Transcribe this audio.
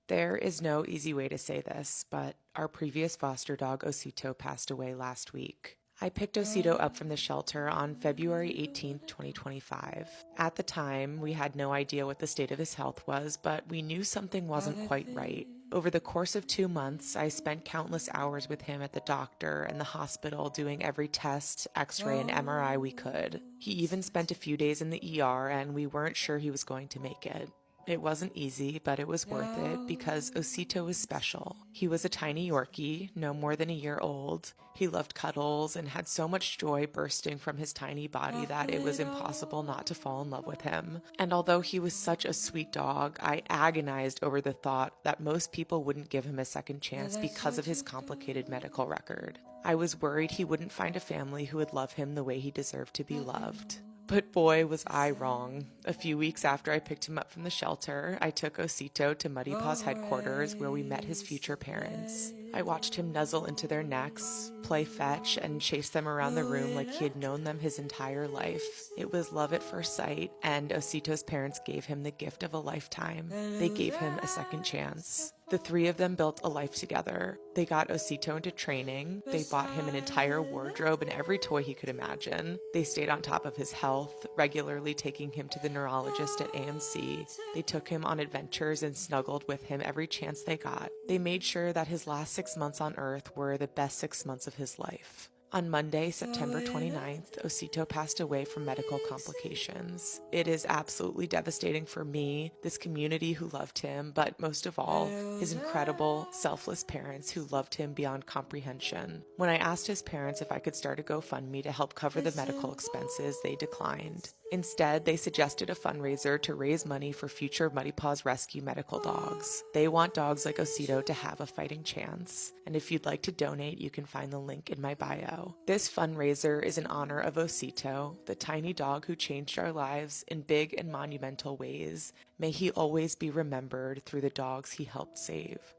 There is no easy way to say this, but our previous foster dog Osito passed away last week. I picked Osito up from the shelter on February 18th, 2025. At the time, we had no idea what the state of his health was, but we knew something wasn't quite right. Over the course of 2 months, I spent countless hours with him at the doctor and the hospital doing every test, x ray, and MRI we could. He even spent a few days in the ER, and we weren't sure he was going to make it. It wasn't easy, but it was worth it because Osito was special. He was a tiny Yorkie, no more than a year old. He loved cuddles and had so much joy bursting from his tiny body that it was impossible not to fall in love with him. And although he was such a sweet dog, I agonized over the thought that most people wouldn't give him a second chance because of his complicated medical record. I was worried he wouldn't find a family who would love him the way he deserved to be loved. But boy, was I wrong. A few weeks after I picked him up from the shelter, I took Osito to Muddy Paw's headquarters where we met his future parents. I watched him nuzzle into their necks, play fetch, and chase them around the room like he had known them his entire life. It was love at first sight, and Osito's parents gave him the gift of a lifetime. They gave him a second chance. The three of them built a life together. They got Osito into training. They bought him an entire wardrobe and every toy he could imagine. They stayed on top of his health, regularly taking him to the neurologist at AMC. They took him on adventures and snuggled with him every chance they got. They made sure that his last 6 months on Earth were the best 6 months of his life. On Monday, September 29th, Osito passed away from medical complications. It is absolutely devastating for me, this community who loved him, but most of all, his incredible, selfless parents who loved him beyond comprehension. When I asked his parents if I could start a GoFundMe to help cover the medical expenses, they declined. Instead, they suggested a fundraiser to raise money for future Muddy Paws rescue medical dogs. They want dogs like Osito to have a fighting chance. And if you'd like to donate, you can find the link in my bio. This fundraiser is in honor of Osito, the tiny dog who changed our lives in big and monumental ways. May he always be remembered through the dogs he helped save.